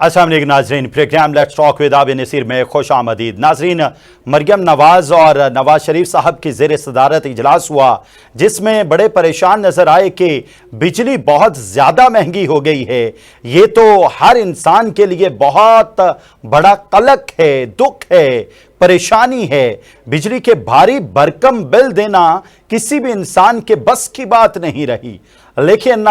अस्सलाम वालेकुम नाज़रीन, program let's talk with Abid Nasir में खुश आमदीद। नाज़रीन, मरियम नवाज़ और नवाज शरीफ साहब की ज़ेर सदारत इजलास हुआ जिसमें बड़े परेशान नज़र आए कि बिजली बहुत ज़्यादा महंगी हो गई है। ये तो हर इंसान के लिए बहुत बड़ा कलक है, दुख है, परेशानी है। बिजली के भारी भरकम बिल देना किसी भी इंसान के बस की बात नहीं रही। लेकिन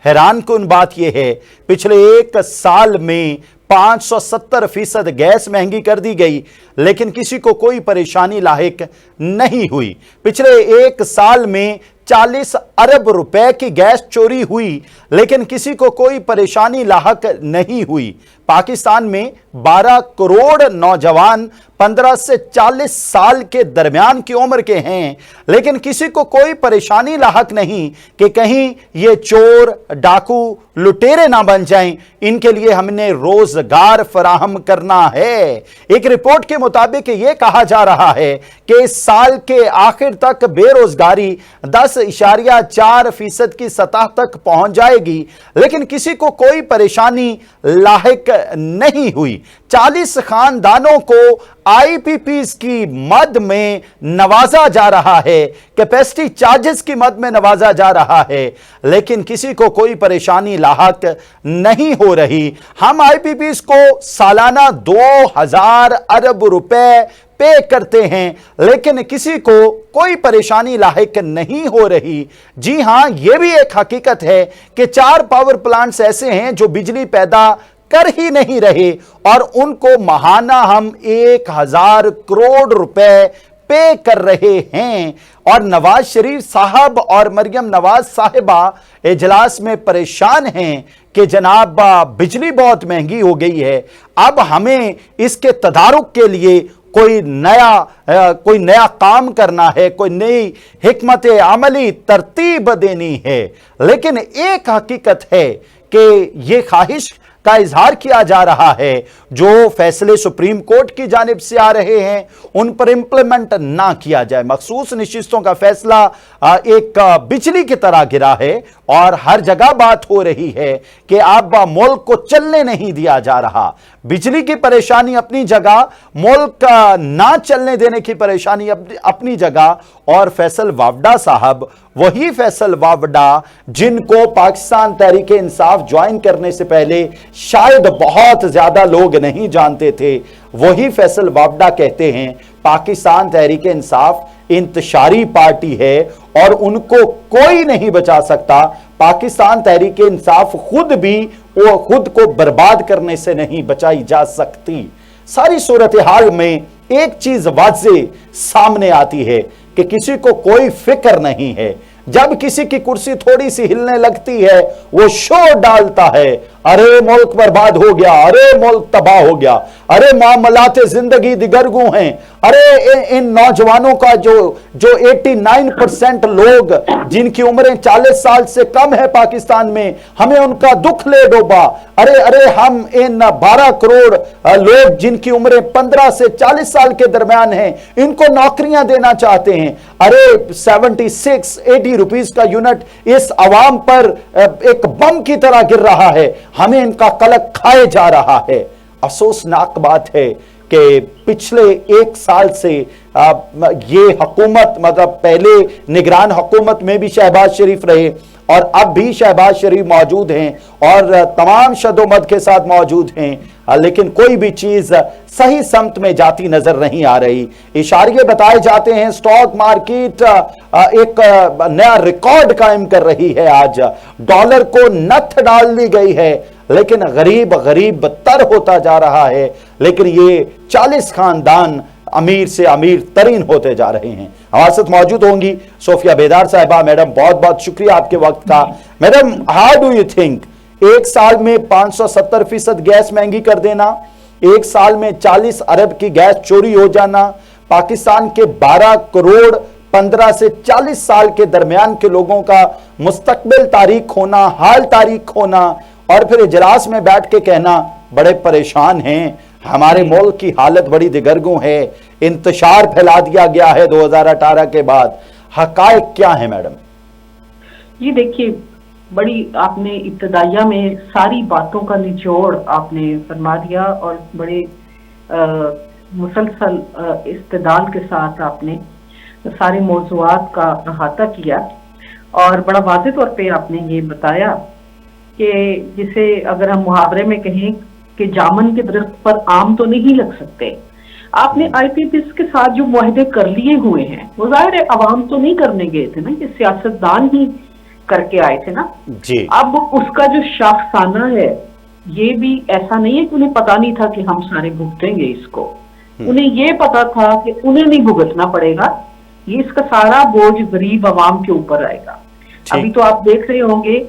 हैरान कुन बात यह है, पिछले एक साल में 570% गैस महंगी कर दी गई, लेकिन किसी को कोई परेशानी लाहिक नहीं हुई। पिछले एक साल में 40 अरब रुपए की गैस चोरी हुई, लेकिन किसी को कोई परेशानी लाहक नहीं हुई। पाकिस्तान में 12 करोड़ नौजवान 15 से 40 साल के दरमियान की उम्र के हैं, लेकिन किसी को कोई परेशानी लाहक नहीं कि कहीं ये चोर, डाकू, लुटेरे ना बन जाएं। इनके लिए हमने रोजगार फराहम करना है। एक रिपोर्ट के मुताबिक यह कहा जा रहा है कि इस साल के आखिर तक बेरोजगारी 10.4% की सतह तक पहुंच जाएगी, लेकिन किसी को कोई परेशानी लाहिक नहीं हुई। 40 खानदानों को आईपीपीज की मद में नवाजा जा रहा है, कैपेसिटी चार्जेस की मद में नवाजा जा रहा है, लेकिन किसी को कोई परेशानी लाहक नहीं हो रही। हम आईपीपीज को सालाना 2000 अरब रुपए पे करते हैं, लेकिन किसी को कोई परेशानी लाहिक नहीं हो रही। जी हां, यह भी एक हकीकत है कि 4 पावर प्लांट्स ऐसे हैं जो बिजली पैदा कर ही नहीं रहे और उनको माहाना हम 1000 करोड़ रुपए पे कर रहे हैं। और नवाज शरीफ साहब और मरियम नवाज साहिबा इजलास में परेशान हैं कि जनाब बिजली बहुत महंगी हो गई है, अब हमें इसके तदारुक के लिए कोई नया काम करना है, कोई नई हिकमत अमली तरतीब देनी है। लेकिन एक हकीकत है कि यह ख्वाहिश का इजहार किया जा रहा है, जो फैसले सुप्रीम कोर्ट की जानिब से आ रहे हैं उन पर इंप्लीमेंट ना किया जाए। मखसूस नशिस्तों का फैसला एक बिजली की तरह गिरा है और हर जगह बात हो रही है कि अब मुल्क को चलने नहीं दिया जा रहा। बिजली की परेशानी अपनी जगह, मुल्क ना चलने देने की परेशानी अपनी जगह। और फैसल वावडा साहब, वही फैसल वावडा जिनको पाकिस्तान तहरीक इंसाफ ज्वाइन करने से पहले शायद बहुत ज्यादा लोग नहीं जानते थे, वही फैसल वावडा कहते हैं पाकिस्तान तहरीक इंसाफ इंतशारी पार्टी है और उनको कोई नहीं बचा सकता। पाकिस्तान तहरीक इंसाफ खुद को बर्बाद करने से नहीं बचाई जा सकती। सारी सूरत हाल में एक चीज वाज़े सामने आती है कि किसी को कोई फिक्र नहीं है। जब किसी की कुर्सी थोड़ी सी हिलने लगती है, वो शोर डालता है, अरे मुल्क बर्बाद हो गया, अरे मुल्क तबाह हो गया, अरे मामलाते जिंदगी दिगरगू हैं, अरे इन नौजवानों का जो 89% लोग जिनकी उम्रें 40 साल से कम है पाकिस्तान में, हमें उनका दुख ले डूबा। अरे हम इन 12 करोड़ लोग जिनकी उम्रें 15 से 40 साल के दरमियान हैं, इनको नौकरियां देना चाहते हैं। अरे 76-80 रुपीस का यूनिट इस अवाम पर एक बम की तरह गिर रहा है, हमें इनका कलक खाए जा रहा है। अफसोसनाक बात है कि पिछले एक साल से ये हुकूमत, मतलब पहले निगरान हुकूमत में भी शहबाज शरीफ रहे और अब भी शहबाज शरीफ मौजूद हैं और तमाम शदोमत के साथ मौजूद हैं, लेकिन कोई भी चीज सही समत में जाती नजर नहीं आ रही। इशारे बताए जाते हैं स्टॉक मार्केट एक नया रिकॉर्ड कायम कर रही है। आज डॉलर को नथ डाल दी गई है, लेकिन गरीब तर होता जा रहा है। लेकिन ये 40 खानदान अमीर से अमीर तरीन होते जा रहे हैं। हमारे साथ मौजूद होंगी सोफिया बेदार साहिबा। मैडम, बहुत बहुत शुक्रिया आपके वक्त का। Madam, how do you think एक साल में 570% गैस महंगी कर देना, एक साल में 40 अरब की गैस चोरी हो जाना, पाकिस्तान के 12 करोड़ 15 से 40 साल के दरमियान के लोगों का मुस्तकबिल तारीख होना, हाल तारीख होना, और फिर इजलास में बैठ के कहना बड़े परेशान हैं, हमारे मुल्क की हालत बड़ी दिगरगू है, इंतशार फैला दिया गया है 2018 के बाद। हकायक क्या है मैडम? ये देखिए, बड़ी आपने इब्तदाइया में सारी बातों का निचोड़ आपने फरमा दिया और बड़े मुसलसल इस्तेदाल के साथ आपने सारे मौज़ूआत का अहाता किया और बड़ा वाज़ेह तौर पे आपने ये बताया कि जिसे अगर हम मुहावरे में कहें कि जामन के दरख्त पर आम तो नहीं लग सकते। आपने आईपीपीएस के साथ जो मुआहदे कर लिए हुए हैं वो जाहिर है अवाम तो नहीं करने गए थे ना, ये सियासतदान ही करके आए थे ना जी। अब उसका जो शाखसाना है ये भी ऐसा नहीं है कि उन्हें पता नहीं था कि हम सारे भुगतेंगे इसको, उन्हें ये पता था कि उन्हें नहीं भुगतना पड़ेगा, ये इसका सारा बोझ गरीब अवाम के ऊपर आएगा। अभी तो आप देख रहे होंगे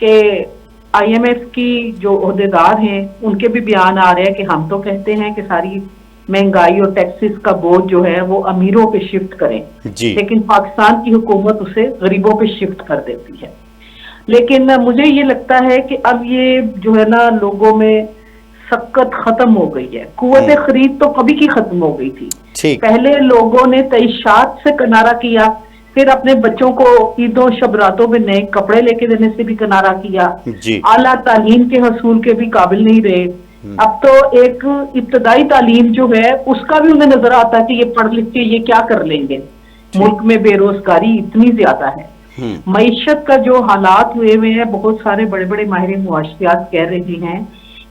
कि आईएमएफ की जो ओहदेदार हैं उनके भी बयान आ रहे हैं कि हम तो कहते हैं कि सारी महंगाई और टैक्सेस का बोझ जो है वो अमीरों पे शिफ्ट करें, लेकिन पाकिस्तान की हुकूमत उसे गरीबों पे शिफ्ट कर देती है। लेकिन मुझे ये लगता है कि अब ये जो है ना लोगों में सक्कत खत्म हो गई है, कुव्वत खरीद तो कभी की खत्म हो गई थी। पहले लोगों ने तईशात से किनारा किया, फिर अपने बच्चों को ईदों शबरातों में नए कपड़े लेके देने से भी किनारा किया, आला तालीम के हसूल के भी काबिल नहीं रहे। अब तो एक इब्तदाई तालीम जो है उसका भी उन्हें नजर आता है कि ये पढ़ लिख के ये क्या कर लेंगे, मुल्क में बेरोजगारी इतनी ज्यादा है, मईशत का जो हालात हुए हुए हैं, बहुत सारे बड़े बड़े माहिर मुआशरियात कह रहे हैं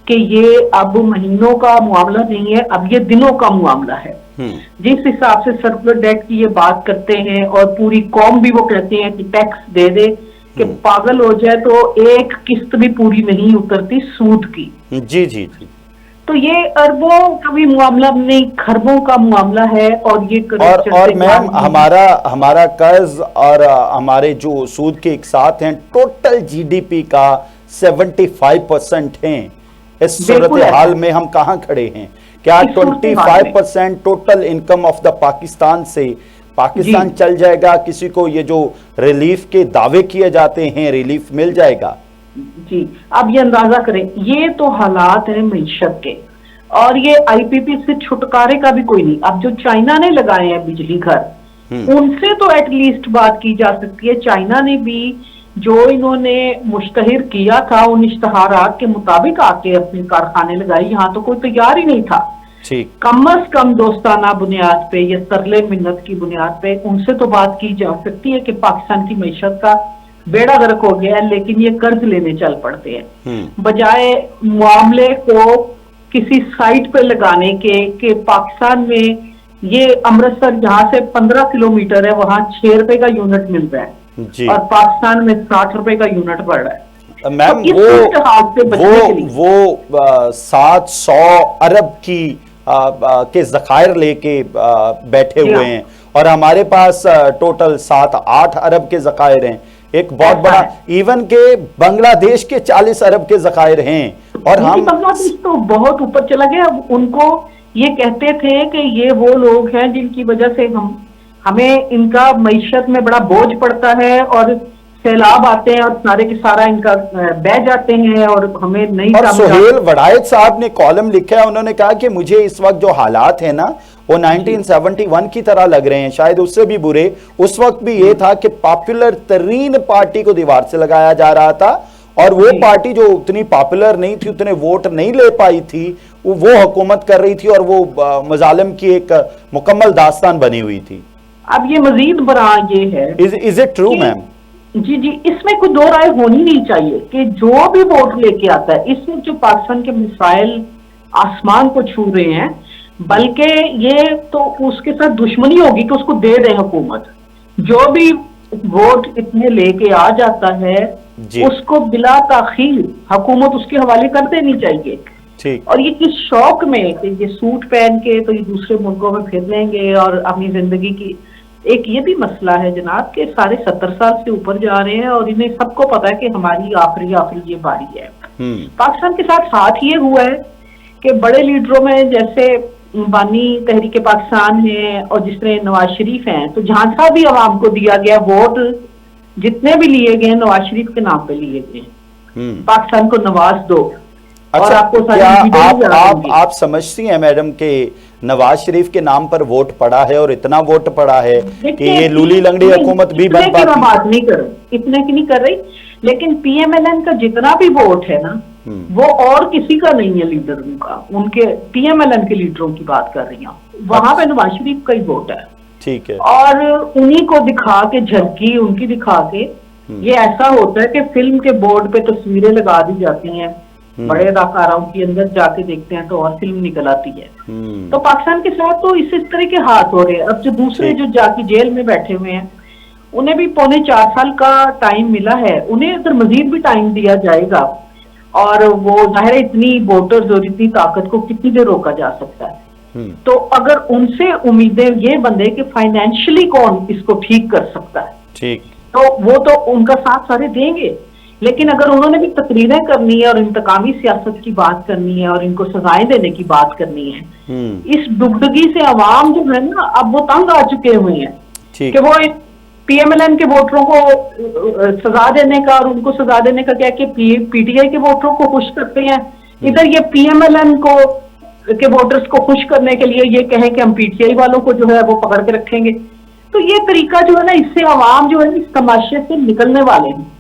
कि ये अब महीनों का मामला नहीं है, अब ये दिनों का मामला है। जिस हिसाब से सर्कुलर डेट की ये बात करते हैं और पूरी कौम भी वो कहते हैं कि टैक्स दे दे, कि पागल हो जाए तो एक किस्त भी पूरी नहीं उतरती सूद की। जी जी जी। तो ये अरबों का भी मामला नहीं, खरबों का मामला है। और ये और मैम हमारा कर्ज और हमारे जो सूद के एक साथ हैं टोटल जीडीपी का 75% हैं। इस सूरत हाल में हम कहाँ खड़े हैं? क्या 25% total income of the Pakistan से पाकिस्तान चल जाएगा? किसी को ये जो रिलीफ के दावे किए जाते हैं रिलीफ मिल जाएगा? जी, आप ये अंदाजा करें, ये तो हालात हैं मईशत के, और ये आईपीपी से छुटकारे का भी कोई नहीं। अब जो चाइना ने लगाए हैं बिजली घर, उनसे तो एटलीस्ट बात की जा सकती है। चाइना ने भी जो इन्होंने मुश्तहिर किया था उन इश्तहारात के मुताबिक आके अपने कारखाने लगाए, यहाँ तो कोई तैयार ही नहीं था। कम अज कम दोस्ताना बुनियाद पे या तरले मिन्नत की बुनियाद पे उनसे तो बात की जा सकती है कि पाकिस्तान की मईशत का बेड़ा गर्क हो गया है, लेकिन ये कर्ज लेने चल पड़ते हैं बजाय मामले को किसी साइट पे लगाने के पाकिस्तान में ये अमृतसर जहां से 15 किलोमीटर है वहां 6 रुपए का यूनिट मिल रहा है और पाकिस्तान में 60 रुपए का यूनिट पड़ रहा है। मैम तो वो 700 अरब की के जखायर लेके बैठे हुए हैं और हमारे पास टोटल 7-8 अरब के जखायर हैं। एक बहुत बड़ा, इवन के बांग्लादेश के 40 अरब के जखायर हैं और हम बांग्लादेश तो बहुत ऊपर चला गया। उनको ये कहते थे कि ये वो लोग हैं जिनकी वजह से हमें इनका मईशत में बड़ा बोझ पड़ता है और सैलाब आते हैं और सारे के सारा इनका बह जाते हैं और हमें नहीं। और सुहेल वड़ायत साहब ने कॉलम लिखा है, उन्होंने कहा कि मुझे इस वक्त जो हालात है ना वो 1971 की तरह लग रहे हैं, शायद उससे भी बुरे। उस वक्त भी ये था कि पॉपुलर तरीन पार्टी को दीवार से लगाया जा रहा था और वो पार्टी जो उतनी पॉपुलर नहीं थी, उतने वोट नहीं ले पाई थी, वो हुकूमत कर रही थी और वो मजालिम की एक मुकम्मल दास्तान बनी हुई थी। अब ये मजीद बड़ा ये है, इज इट ट्रू मैम? जी जी, इसमें कोई दो राय होनी नहीं चाहिए कि जो भी वोट लेके आता है, इसमें जो पाकिस्तान के मिसाइल आसमान को छू रहे हैं, बल्कि ये तो उसके साथ दुश्मनी होगी कि उसको दे दे हुकूमत। जो भी वोट इतने लेके आ जाता है उसको बिला ताखीर हुकूमत उसके हवाले कर देनी चाहिए। और ये किस शौक में ये सूट पहन के तो ये दूसरे मुल्कों में फिर लेंगे और अपनी जिंदगी की। एक ये भी मसला है जनाब के सारे 70 साल से ऊपर जा रहे हैं और इन्हें सबको पता है कि हमारी आखिरी ये बारी है। पाकिस्तान के साथ ये हुआ है कि बड़े लीडरों में जैसे बानी तहरीक पाकिस्तान है और जिस तरह नवाज शरीफ हैं, तो झांसा भी अवाम को दिया गया, वोट जितने भी लिए गए नवाज शरीफ के नाम पे लिए गए। पाकिस्तान को नवाज दो। अच्छा, और आपको क्या आप समझती हैं मैडम के नवाज शरीफ के नाम पर वोट पड़ा है और इतना वोट पड़ा है कि ये लूली लंगड़ी हुकूमत भी बन पाती? बात नहीं कर रही, इतने की नहीं कर रही। लेकिन पीएमएलएन का जितना भी वोट है ना, वो और किसी का नहीं है लीडर उनका, उनके पीएमएलएन के लीडरों की बात कर रही हूँ, वहां पे नवाज शरीफ का ही वोट है। ठीक है। और उन्हीं को दिखा के, झलकी उनकी दिखा के, ये ऐसा होता है कि फिल्म के बोर्ड पे तस्वीरें लगा दी जाती हैं, बड़े अदाकारों की, अंदर जाके देखते हैं तो और फिल्म निकल आती है। तो पाकिस्तान के साथ तो इस तरह के हाथ हो रहे हैं। अब जो दूसरे जो जाके जेल में बैठे हुए हैं, उन्हें भी 3.25 साल का टाइम मिला है, उन्हें अगर मजीद भी टाइम दिया जाएगा, और वो जाहिर है इतनी वोटर्स और इतनी ताकत को कितनी देर रोका जा सकता है। तो अगर उनसे उम्मीदें ये बंदे कि फाइनेंशियली कौन इसको ठीक कर सकता है, ठीक, तो वो तो उनका साथ सारे देंगे। लेकिन अगर उन्होंने भी तकरीरें करनी है और इंतकामी सियासत की बात करनी है और इनको सजाएं देने की बात करनी है, इस डुगडुगी से अवाम जो है ना, अब वो तंग आ चुके हुए हैं कि वो पीएमएलएन के वोटरों को सजा देने का और उनको सजा देने का क्या कि पीटीआई के वोटरों को खुश करते हैं, इधर ये पीएमएलएन को के वोटर्स को खुश करने के लिए ये कहें कि हम पीटीआई वालों को जो है वो पकड़ के रखेंगे। तो ये तरीका जो है ना, इससे अवाम जो है इस तमाशे से निकलने वाले हैं।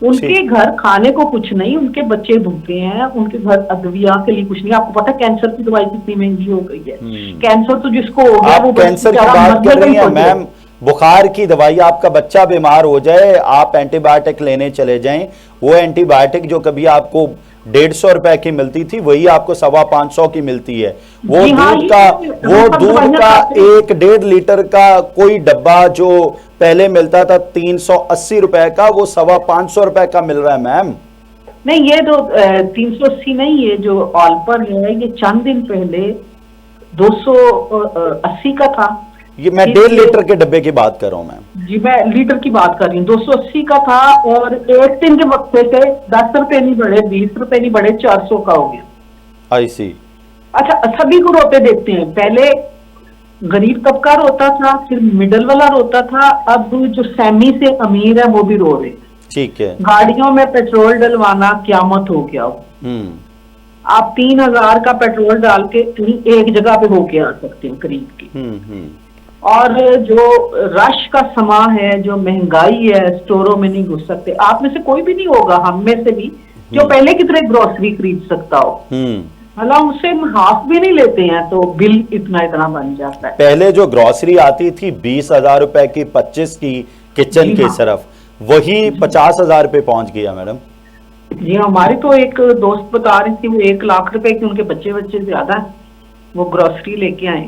उनके घर खाने को कुछ नहीं, उनके बच्चे भूखे हैं, उनके घर अदविया के लिए कुछ नहीं। आपको पता है कैंसर की दवाई कितनी महंगी हो गई है। कैंसर तो जिसको हो गया, वो कैंसर की बात कर रही हैं मैम, बुखार की दवाई, आपका बच्चा बीमार हो जाए, आप एंटीबायोटिक लेने चले जाएं, वो एंटीबायोटिक जो कभी आपको 150 रुपए की मिलती थी, वही आपको 550 की मिलती है। वो दूध का 1.5 लीटर का कोई डब्बा जो पहले मिलता था 380 रुपए का, वो 550 रुपए का मिल रहा है मैम। नहीं, ये तो 380 नहीं, ये जो ऑल पर है, ये चंद दिन पहले 280 का था। ये मैं 1.5 लीटर के डब्बे की बात कर रहा हूँ मैम। जी, मैं लीटर की बात कर रही हूँ। 280 का था और एक दिन के वक्त से 10 रुपए नहीं बढ़े, 20 रुपए नहीं बढ़े, 400 का हो गया। आई सी। अच्छा, सभी को रोते देखते हैं। पहले गरीब तबका रोता था, फिर मिडल वाला रोता था, अब जो सेमी से अमीर है वो भी रो रहे। ठीक है। गाड़ियों में पेट्रोल डलवाना क्यामत हो गया। आप 3000 का पेट्रोल डाल के एक जगह पे होके आ सकते हैं करीब की। और जो रश का समा है, जो महंगाई है, स्टोरों में नहीं घुस सकते। आप में से कोई भी नहीं होगा, हम में से भी, जो पहले की तरह ग्रोसरी खरीद सकता हो। मतलब उससे हाफ भी नहीं लेते हैं तो बिल इतना बन जाता है। पहले जो ग्रोसरी आती थी 20,000 रुपए की, 25 की किचन की सिर्फ, वही 50,000 पे पहुंच गया मैडम। जी, हमारी तो एक दोस्त बता रही थी, वो 1 लाख रुपए की, उनके बच्चे ज्यादा है, वो ग्रोसरी लेके आए।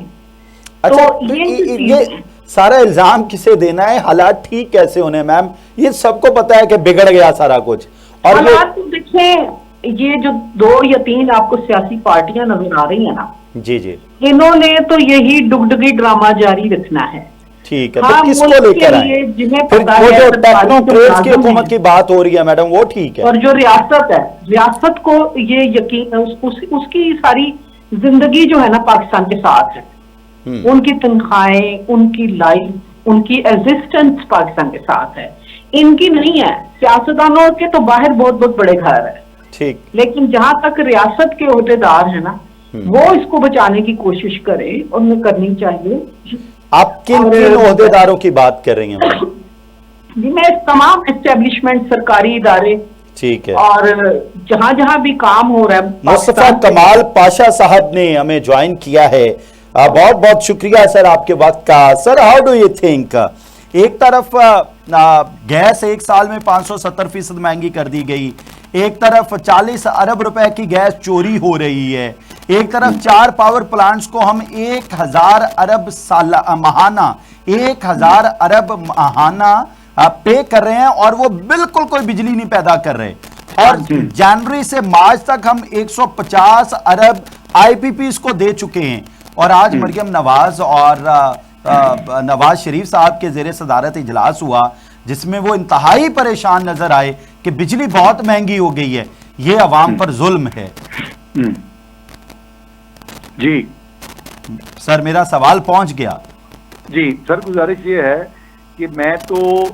अच्छा, तो ये सारा इल्जाम किसे देना है? हालात ठीक कैसे होने मैम? ये सबको पता है कि बिगड़ गया सारा कुछ। और हालात देखें, ये जो 2 या 3 आपको सियासी पार्टियां नजर आ रही है ना, जी जी, इन्होंने तो यही डुगडुगी ड्रामा जारी रखना है। ठीक है। हाँ, तो किसको लेकर आए? फिर वो जो टेक्नोक्रेट्स की हुकूमत की बात हो रही है मैडम, वो ठीक है। और जो रियासत है, रियासत को ये यकीन, उसकी सारी जिंदगी जो है ना पाकिस्तान के साथ है। उनकी तनख्वाहें, उनकी लाइफ, उनकी एग्जिस्टेंस पाकिस्तान के साथ है, इनकी नहीं है। सियासतदानों के तो बाहर बहुत बहुत बड़े घर है, ठीक, लेकिन जहां तक रियासत के ओहदेदार है ना, वो इसको बचाने की कोशिश करें, उन्हें करनी चाहिए। आप किन किन ओहदेदारों की बात कर रही हैं? जी, मैं तमाम एस्टेब्लिशमेंट, सरकारी इदारे, ठीक है, और जहां जहां भी काम हो रहा है। मुस्तफा कमाल पाशा साहब ने हमें ज्वाइन किया है, बहुत बहुत शुक्रिया सर आपके वक्त का। Sir, how do you think, एक तरफ गैस 1 साल में 570% महंगी कर दी गई, एक तरफ 40 अरब रुपए की गैस चोरी हो रही है, एक तरफ 4 पावर प्लांट्स को हम 1000 अरब महाना 1000 अरब महाना पे कर रहे हैं और वो बिल्कुल कोई बिजली नहीं पैदा कर रहे, और जनवरी से मार्च तक हम 150 अरब आईपीपीज को दे चुके हैं। और आज मरियम नवाज और नवाज शरीफ साहब के जेर सदारत इजलास हुआ, जिसमें वो इंतहाई परेशान नजर आए कि बिजली बहुत महंगी हो गई है, ये अवाम पर जुल्म है। जी सर, मेरा सवाल पहुंच गया। जी सर, गुजारिश ये है कि मैं तो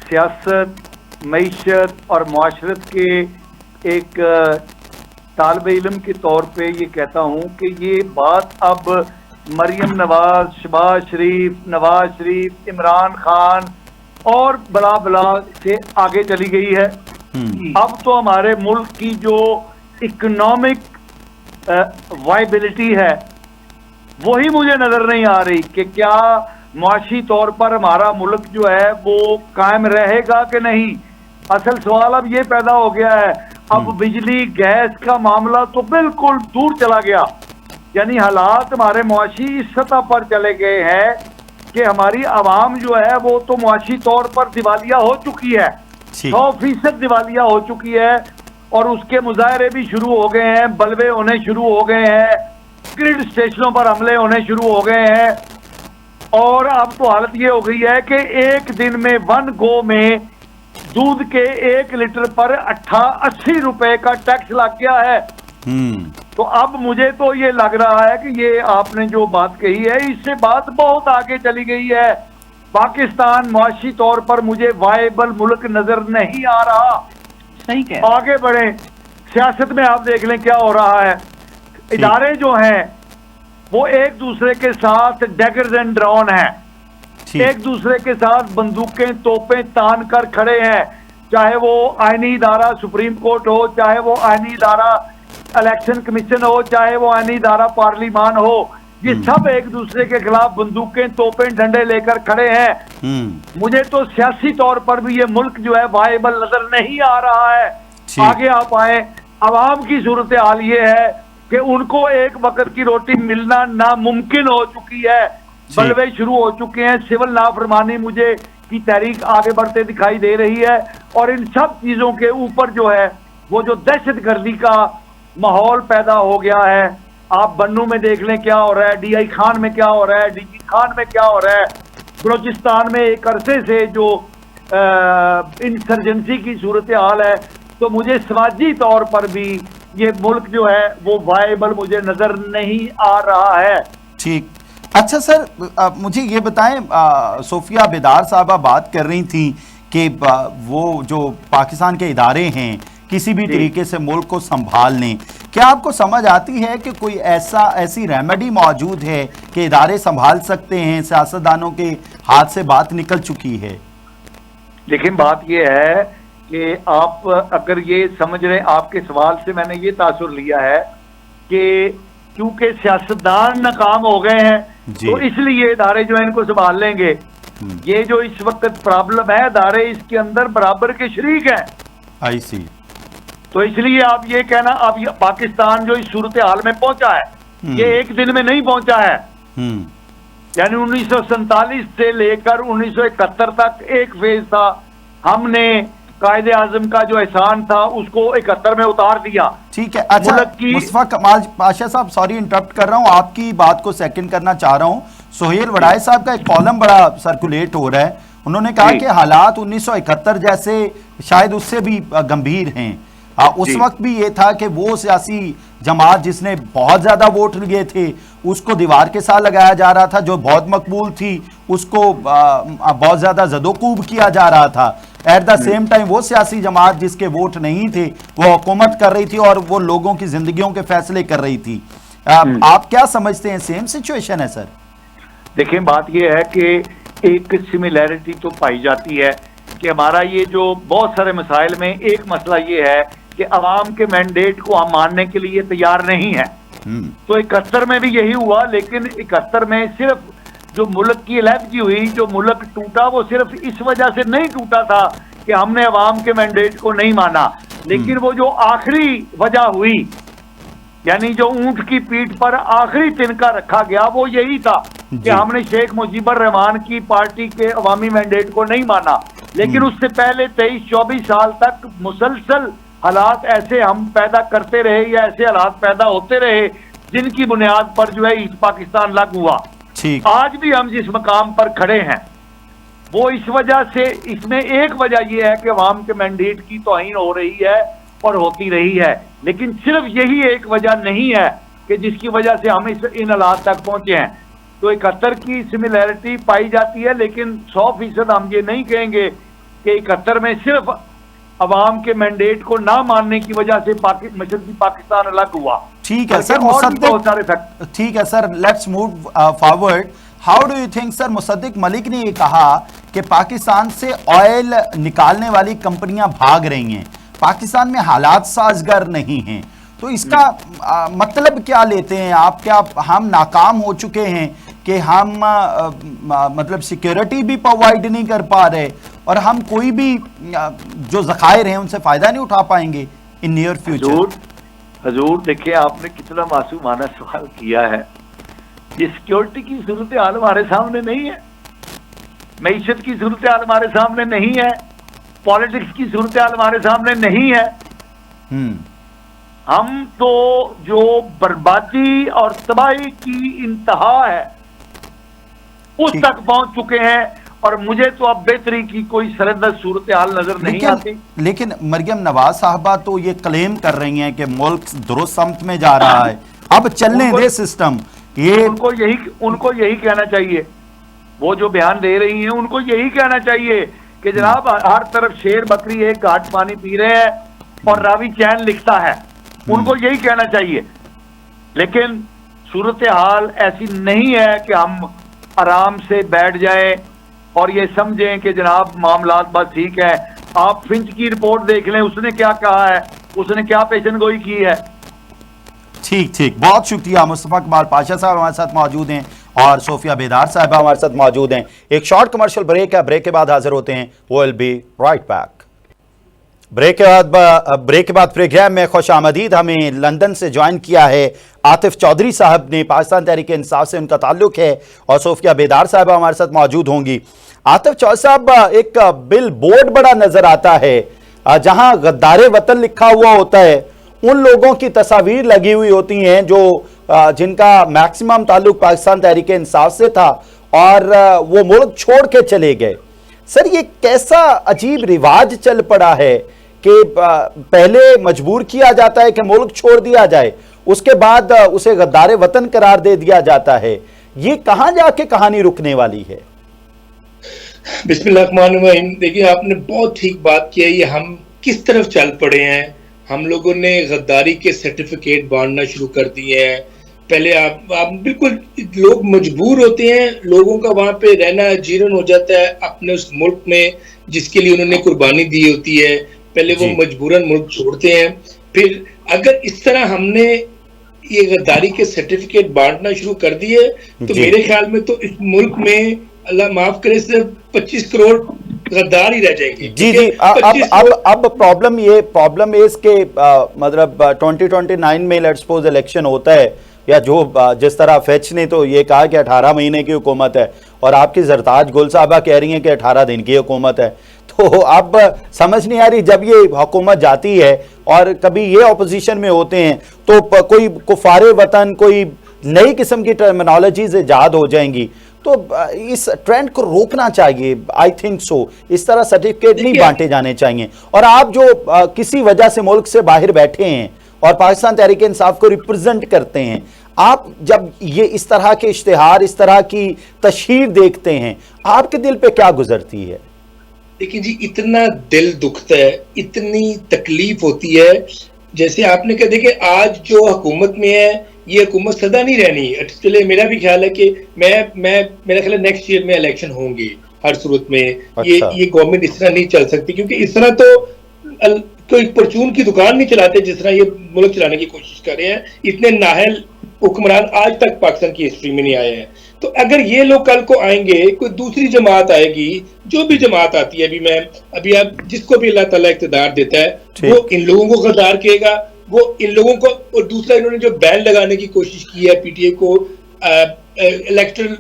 सियासत, मईशत और मुआशरत के एक तालिब इल्म के तौर पे ये कहता हूँ कि ये बात अब मरियम नवाज, शहबाज शरीफ, नवाज शरीफ, इमरान खान और बला बला से आगे चली गई है। अब तो हमारे मुल्क की जो इकोनॉमिक वाइबिलिटी है वही मुझे नजर नहीं आ रही कि क्या मुआशी तौर पर हमारा मुल्क जो है वो कायम रहेगा कि नहीं। असल सवाल अब ये पैदा हो गया है, अब बिजली गैस का मामला तो बिल्कुल दूर चला गया, यानी हालात हमारे मुआशी इस सतह पर चले गए हैं कि हमारी आवाम जो है वो तो मुआशी तौर पर दिवालिया हो चुकी है, 100% दिवालिया हो चुकी है, और उसके मुजाहरे भी शुरू हो गए हैं, बलवे होने शुरू हो गए हैं, ग्रिड स्टेशनों पर हमले होने शुरू हो गए हैं, और अब तो हालत ये हो गई है कि एक दिन में 1 गो में दूध के 1 लीटर पर 80 रुपए का टैक्स लग गया है। तो अब मुझे तो ये लग रहा है कि ये आपने जो बात कही है इससे बात बहुत आगे चली गई है। पाकिस्तान मुआशी तौर पर मुझे वायबल मुल्क नजर नहीं आ रहा। सही कह आगे बढ़े, सियासत में आप देख लें क्या हो रहा है। इदारे जो हैं वो एक दूसरे के साथ डैगर्स एंड ड्रॉन हैं, एक दूसरे के साथ बंदूकें तोपें तान कर खड़े हैं, चाहे वो आईनी इदारा सुप्रीम कोर्ट हो, चाहे वो आईनी इदारा इलेक्शन कमीशन हो, चाहे वो आईनी इदारा पार्लिमान हो, ये सब एक दूसरे के खिलाफ बंदूकें तोपें डंडे लेकर खड़े हैं। मुझे तो सियासी तौर पर भी ये मुल्क जो है वायबल नजर नहीं आ रहा है। आगे आप आए, अवाम की सूरत हाल ये है कि उनको एक वक्त की रोटी मिलना नामुमकिन हो चुकी है, बलवे शुरू हो चुके हैं, सिविल नाफरमानी मुझे की तहरीक आगे बढ़ते दिखाई दे रही है, और इन सब चीजों के ऊपर जो है वो जो दहशतगर्दी का माहौल पैदा हो गया है। आप बन्नू में देख लें क्या हो रहा है, DI खान में क्या हो रहा है, DG खान में क्या हो रहा है, बलोचिस्तान में एक अरसे से जो इंसर्जेंसी की सूरत हाल है। तो मुझे समाजी तौर पर भी ये मुल्क जो है वो वायबल मुझे नजर नहीं आ रहा है। ठीक, अच्छा सर, मुझे ये बताएं, सोफिया बेदार साहबा बात कर रही थी कि वो जो पाकिस्तान के इदारे हैं किसी भी तरीके से मुल्क को संभाल लें। क्या आपको समझ आती है कि कोई ऐसी रेमेडी मौजूद है कि इदारे संभाल सकते हैं, सियासतदानों के हाथ से बात निकल चुकी है? लेकिन बात ये है कि आप अगर ये समझ रहे, आपके सवाल से मैंने ये तासुर लिया है कि क्योंकि सियासतदान नाकाम हो गए हैं तो इसलिए इदारे जो है इनको संभाल लेंगे। ये जो इस वक्त प्रॉब्लम है, इदारे इसके अंदर बराबर के शरीक हैं। आई सी। तो इसलिए आप ये कहना, अब पाकिस्तान जो इस सूरत हाल में पहुंचा है ये एक दिन में नहीं पहुंचा है, यानी 1947 से लेकर 1971 तक एक फेज था। हमने कायदे आजम का जो एहसान था उसको 71 में उतार दिया। ठीक है, अच्छा मुस्तफा कमाल पाशा साहब, सॉरी इंटरप्ट कर रहा हूं, आपकी बात को सेकंड करना चाह रहा हूं। सोहेल वड़ाई साहब का एक कॉलम बड़ा सर्कुलेट हो रहा है, उन्होंने कहा कि हालात 1971 जैसे शायद उससे भी गंभीर हैं। उस वक्त भी ये था कि वो सियासी जमात जिसने बहुत ज्यादा वोट लिए थे उसको दीवार के साथ लगाया जा रहा था, जो बहुत मकबूल थी उसको बहुत ज्यादा जदोकूब किया जा रहा था। एट द सेम टाइम वो सियासी जमात जिसके वोट नहीं थे वो हुकूमत कर रही थी और वो लोगों की जिंदगियों के फैसले कर रही थी। आप क्या समझते हैं, सेम सिचुएशन है सर? देखिए, बात ये है कि एक सिमिलैरिटी तो पाई जाती है कि हमारा ये जो बहुत सारे मसाइल में एक मसला ये है कि अवाम के मैंडेट को हम मानने के लिए तैयार नहीं है। तो 71 में भी यही हुआ, लेकिन 71 में सिर्फ जो मुल्क की इलेक्शन हुई, जो मुल्क टूटा, वो सिर्फ इस वजह से नहीं टूटा था कि हमने अवाम के मैंडेट को नहीं माना, लेकिन वो जो आखिरी वजह हुई, यानी जो ऊंट की पीठ पर आखिरी तिनका रखा गया, वो यही था कि हमने शेख मुजीबुर रहमान की पार्टी के अवामी मैंडेट को नहीं माना। लेकिन उससे पहले 23-24 साल तक मुसलसल हालात ऐसे हम पैदा करते रहे या ऐसे हालात पैदा होते रहे जिनकी बुनियाद पर जो है ईस्ट पाकिस्तान लागू हुआ। आज भी हम जिस मकाम पर खड़े हैं वो इस वजह से, इसमें एक वजह यह है कि अवाम के मैंडेट की तौहीन हो रही है और होती रही है, लेकिन सिर्फ यही एक वजह नहीं है कि जिसकी वजह से हम इन हालात तक पहुंचे हैं। तो 71 की सिमिलैरिटी पाई जाती है, लेकिन 100% हम ये नहीं कहेंगे कि 71 में सिर्फ अवाम के मैंडेट को ना मानने की वजह से मशरकी पाकिस्तान अलग हुआ। ठीक है सर, मुसद्दिक, ठीक है sir, let's move forward. How do you think sir, Mossadegh Malik ने ये कहा कि पाकिस्तान से ऑयल निकालने वाली कंपनियां भाग रही हैं, पाकिस्तान में हालात साजगार नहीं हैं, तो इसका मतलब क्या लेते हैं आप? क्या हम नाकाम हो चुके हैं कि हम मतलब सिक्योरिटी भी प्रोवाइड नहीं कर पा रहे और हम कोई भी जो ज़खायर हैं उनसे फ़ायदा नहीं उठा पाएंगे इन नियर फ्यूचर? हजूर देखिए, आपने कितना मासूमाना सवाल किया है। ये सिक्योरिटी की सूरत हाल हमारे सामने नहीं है, मईशत की सूरत हाल हमारे सामने नहीं है, पॉलिटिक्स की सूरत हाल हमारे सामने नहीं है। हम तो जो बर्बादी और तबाही की इंतहा है उस तक पहुंच चुके हैं, और मुझे तो अब बेहतरी की कोई सरहद सूरत हाल नजर नहीं आती। लेकिन मरियम नवाज साहबा तो ये क्लेम कर रही हैं कि मुल्क दुरुस्त समत में जा रहा है, अब चलने दे सिस्टम। ये उनको यही कहना चाहिए, वो जो बयान दे रही हैं उनको यही कहना चाहिए कि जनाब हर तरफ शेर बकरी एक घाट पानी पी रहे हैं और रावी चैन लिखता है, उनको यही कहना चाहिए। लेकिन सूरत हाल ऐसी नहीं है कि हम आराम से बैठ जाएं और ये समझें कि जनाब मामलात बस ठीक है। आप फिंच की रिपोर्ट देख लें, उसने क्या कहा है, उसने क्या पेशनगोई की है। ठीक, बहुत शुक्रिया। मुस्तफा कमाल पाशा साहब हमारे साथ मौजूद हैं और सोफिया बेदार साहब हमारे साथ मौजूद हैं। एक शॉर्ट कमर्शियल ब्रेक है, ब्रेक के बाद हाजिर होते हैं। We will be right back. Break के बाद प्रोग्राम में खुश आमदीद। हमें लंदन से ज्वाइन किया है आतिफ चौधरी साहब ने, पाकिस्तान तहरीक इंसाफ से उनका ताल्लुक है, और सोफिया बेदार साहब हमारे साथ मौजूद होंगी। आतिफ चौधरी साहब, एक बिल बोर्ड बड़ा नजर आता है जहां गद्दारे वतन लिखा हुआ होता है, उन लोगों की तस्वीर लगी हुई होती हैं जो जिनका मैक्सिमम ताल्लुक पाकिस्तान तहरीक इंसाफ से था और वो मुल्क छोड़ के चले गए। सर, ये कैसा अजीब रिवाज चल पड़ा है कि पहले मजबूर किया जाता है कि मुल्क छोड़ दिया जाए, उसके बाद उसे गद्दारे वतन करार दे दिया जाता है। ये कहां जाके कहानी रुकने वाली है? बिस्मिल्लाहिर्रहमानिर्रहीम। देखिए, आपने बहुत ठीक बात की है। ये हम किस तरफ चल पड़े हैं। हम लोगों ने गद्दारी के सर्टिफिकेट बांटना शुरू कर दिए हैं। पहले आप बिल्कुल, लोग मजबूर होते हैं, लोगों का वहां पे रहना जीर्ण हो जाता है अपने उस मुल्क में जिसके लिए उन्होंने कुर्बानी दी होती है। पहले वो मजबूरन मुल्क छोड़ते हैं। फिर अगर इस तरह हमने ये गद्दारी के सर्टिफिकेट बांटना शुरू कर दिए तो मेरे ख्याल में तो इस मुल्क में, अल्लाह माफ करे, सिर्फ 25 करोड़ गद्दार ही रह जाएंगे। जी। अब प्रॉब्लम ये इसके मतलब 2029 में लेट्स सपोज इलेक्शन होता है, या जो जिस तरह फेच ने तो ये कहा कि 18 महीने की हुकूमत है और आपकी जरताज गुल साहबा कह रही हैं कि 18 दिन की हुकूमत है, तो अब समझ नहीं आ रही। जब ये हुकूमत जाती है और कभी ये ऑपोजिशन में होते हैं तो कोई कुफारे वतन, कोई नई किस्म की टर्मिनोलॉजीज ईजाद हो जाएंगी, तो इस ट्रेंड को रोकना चाहिए। I think so. इस तरह सर्टिफिकेट नहीं बांटे जाने चाहिए। और आप जो किसी वजह से मुल्क से बाहर बैठे हैं और पाकिस्तान तहरीक इंसाफ को रिप्रेजेंट करते हैं, आप जब ये इस तरह के इश्तिहार, इस तरह की तशहीर देखते हैं, आपके दिल पे क्या गुजरती है? देखिए जी, इतना दिल दुखता है, इतनी तकलीफ होती है। जैसे आपने कहा, देखिए आज जो हुकूमत में है ये हुकूमत सदा नहीं रहनी। चले, मेरा भी ख्याल है कि मेरा ख्याल है नेक्स्ट ईयर में इलेक्शन होंगे हर सूरत में। अच्छा। ये गवर्नमेंट इस तरह नहीं चल सकती, क्योंकि इस तरह तो कोई परचून की दुकान नहीं चलाते जिस तरह ये मुल्क चलाने की कोशिश कर रहे हैं। इतने नाहल हुक्मरान आज तक पाकिस्तान की हिस्ट्री में नहीं आए हैं। तो अगर ये लोग कल को आएंगे, कोई दूसरी जमात आएगी, जो भी जमात आती है, अभी आप जिसको भी अल्लाह ताला इक़्तिदार देता है वो इन लोगों को गद्दार कहेगा, वो इन लोगों को। और दूसरा, इन्होंने जो बैन लगाने की कोशिश की है, पीटीआई को इलेक्टोरल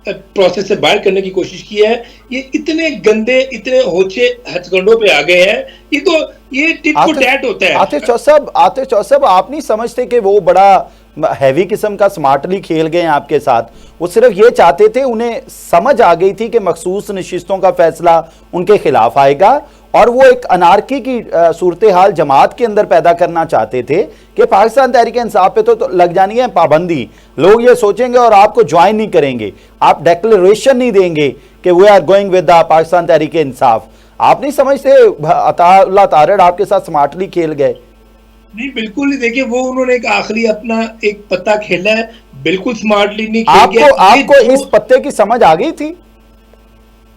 प्रोसेस से बाहर करने की कोशिश की है, ये इतने गंदे, इतने होचे हथकंडों पे आ गए हैं। ये टिट को टैट होता है। आतिफ चौधरी साहब, आप नहीं समझते कि वो बड़ा हैवी किस्म का स्मार्टली खेल गए हैं आपके साथ? वो सिर्फ ये चाहते थे, उन्हें समझ आ गई थी कि मखसूस नशिस्तों का फैसला उनके खिलाफ आएगा और वो एक अनारकी की सूरत हाल जमात के अंदर पैदा करना चाहते थे कि पाकिस्तान तहरीक इंसाफ पे तो लग जानी है पाबंदी, लोग ये सोचेंगे और आपको ज्वाइन नहीं करेंगे, आप डिक्लेरेशन नहीं देंगे कि we are going with the Pakistan Tehreek Insaf. आप नहीं समझते अताउल्लाह तारड़ आपके साथ स्मार्टली खेल गए? नहीं, बिल्कुल नहीं। देखिए, वो उन्होंने एक आखिरी अपना एक पत्ता खेला है, बिल्कुल स्मार्टली नहीं खेल गया। आपको इस पत्ते की समझ आ गई थी?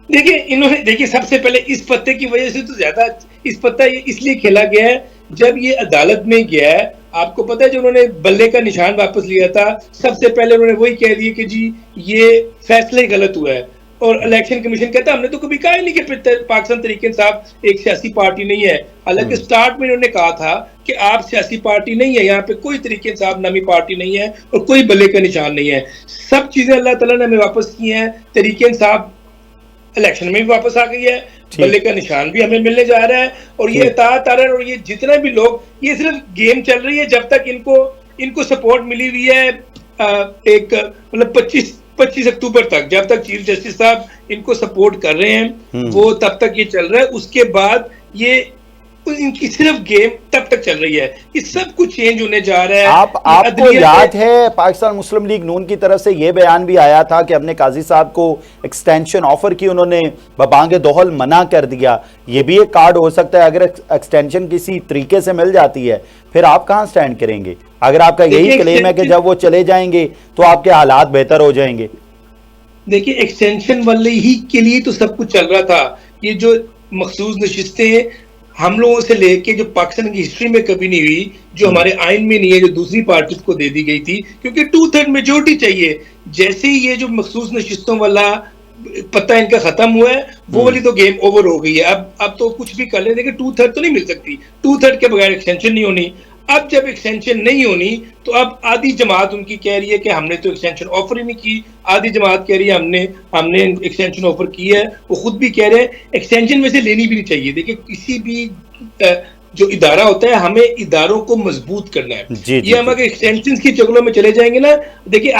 देखिए इन्होंने, देखिए सबसे पहले इस पत्ते की वजह से तो ज्यादा इस पत्ता ये इसलिए खेला गया है, जब ये अदालत में गया है, आपको पता है जो उन्होंने बल्ले का निशान वापस लिया था, सबसे पहले उन्होंने वही कह दिया कि जी ये फैसला ही गलत हुआ है। और इलेक्शन कमीशन कहता है हमने तो कभी कहा ही नहीं कि पाकिस्तान तहरीक इंसाफ एक सियासी पार्टी नहीं है। हालांकि स्टार्ट में इन्होंने कहा था कि आप सियासी पार्टी नहीं है, यहाँ पे कोई तहरीक इंसाफ नामी पार्टी नहीं है और कोई बल्ले का निशान नहीं है। सब चीजें अल्लाह ताला ने हमें वापस की हैं। तहरीक इंसाफ इलेक्शन में भी वापस आ गई है, बल्ले का निशान भी हमें मिलने जा रहा है, और ये इताअत आ रहा है। और ये जितना भी लोग, ये सिर्फ गेम चल रही है जब तक इनको सपोर्ट मिली हुई है एक मतलब 25 अक्टूबर तक, जब तक चीफ जस्टिस साहब इनको सपोर्ट कर रहे हैं वो तब तक ये चल रहा है। उसके बाद ये इनकी सिर्फ गेम तब तक चल रही है, ये सब कुछ चेंज होने जा रहा है। आपको याद है पाकिस्तान मुस्लिम लीग नून की तरफ से यह बयान भी आया था कि अपने काजी साहब को एक्सटेंशन ऑफर की, उन्होंने बबांगे दोहल मना कर दिया। ये भी एक कार्ड हो सकता है, अगर एक्सटेंशन किसी तरीके से मिल जाती है फिर आप कहां स्टैंड करेंगे? अगर आपका यही क्लेम है कि जब वो चले जाएंगे तो आपके हालात बेहतर हो जाएंगे। देखिए एक्सटेंशन वाले ही के लिए तो सब कुछ चल रहा था। ये जो मखसूस नशिस्तें हम लोगों से लेके जो पाकिस्तान की हिस्ट्री में कभी नहीं हुई, जो हमारे आइन में नहीं है, जो दूसरी पार्टी को दे दी गई थी, क्योंकि 2/3 मेजोरिटी चाहिए। जैसे ही ये जो मखसूस नशिस्तों वाला पता इनका खत्म हुआ है, वो वाली तो गेम ओवर हो गई है। अब तो कुछ भी कर ले, देखिए 2/3 तो नहीं मिल सकती, 2/3 के बगैर एक्सटेंशन नहीं होनी। अब जब एक्सटेंशन नहीं होनी तो अब आधी जमात उनकी कह रही है कि हमने तो एक्सटेंशन ऑफर ही नहीं की, आधी जमात कह रही है हमने एक्सटेंशन ऑफर की है। वो खुद भी कह रहे हैं एक्सटेंशन में से लेनी भी नहीं चाहिए। देखिए किसी भी जो इदारा होता है, हमें इदारों को मजबूत करना है। ये हम अगर एक्सटेंशन की चक्करों में चले जाएंगे ना, देखिए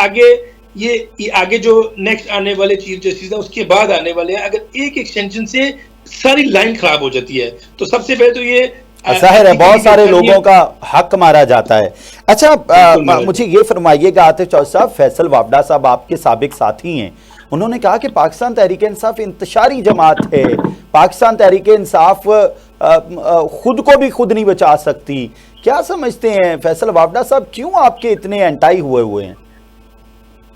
आगे जो नेक्स्ट आने वाले चीफ जस्टिस है उसके बाद आने वाले हैं, अगर एक एक्सटेंशन से सारी लाइन खराब हो जाती है तो सबसे पहले तो ये जाहिर है बहुत सारे लोगों का हक मारा जाता है। अच्छा मुझे ये फरमाइएगा आतिफ चौधरी साहब, फैसल वावडा साहब आपके साबिक साथी हैं, उन्होंने कहा कि पाकिस्तान तहरीक इंसाफ इंतशारी जमात है, पाकिस्तान तहरीक इंसाफ खुद को भी खुद नहीं बचा सकती। क्या समझते हैं फैसल वावडा साहब, क्यों आपके इतने एंटाई हुए हैं?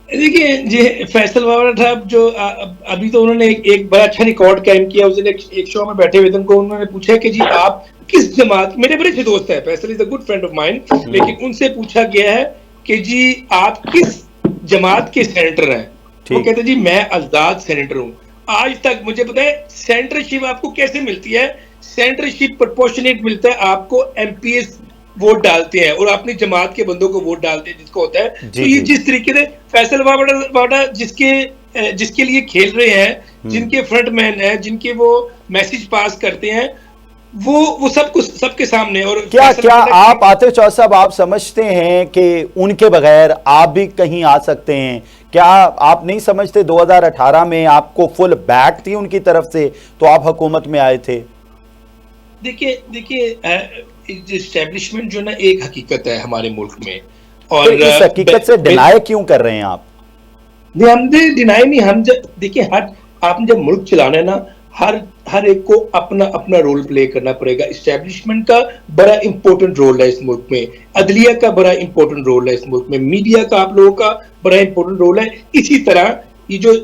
देखिए जी फैसल वावडा साहब जो अभी तो उन्होंने एक बड़ा अच्छा रिकॉर्ड कायम किया। उस दिन एक शो में बैठे हुए थे, उनको उन्होंने पूछा कि जी आप किस जमात, मेरे बड़े अच्छे दोस्त है, Faisal is a good friend of mine, लेकिन उनसे पूछा गया है कि जी आप किस जमात के सेनेटर हैं? वो कहते जी मैं आजाद सेनेटर हूँ। आज तक मुझे पता है सेनेटरशिप आपको कैसे मिलती है, सेनेटरशिप प्रोपोर्शनेट मिलता है, आपको एमपीएस वोट डालते हैं और अपनी जमात के बंदों को वोट डालते हैं जिसको होता है। तो ये जिस तरीके से फैसल वावडा जिसके लिए खेल रहे हैं, जिनके फ्रंटमैन है, जिनके वो मैसेज पास करते हैं, वो सब कुछ सबके सामने। और क्या आप आतिफ चौधरी साहब आप समझते हैं कि उनके बगैर आप भी कहीं आ सकते हैं? क्या आप नहीं समझते 2018 में आपको फुल बैक थी उनकी तरफ से तो आप हुकूमत में आए थे? देखिए एस्टेब्लिशमेंट जो ना एक हकीकत है हमारे मुल्क में, और तो इस हकीकत से डिनाई क्यों कर रहे हैं आप? हम डिनाई नहीं, हम देखिए आपने जब मुल्क चलाना है ना, हर एक को अपना अपना रोल प्ले करना पड़ेगा। एस्टेब्लिशमेंट का बड़ा इंपॉर्टेंट रोल है इस मुल्क में, अदलिया का बड़ा इंपॉर्टेंट रोल है इस मुल्क में, मीडिया का आप लोगों का बड़ा इंपॉर्टेंट रोल है। इसी तरह ये जो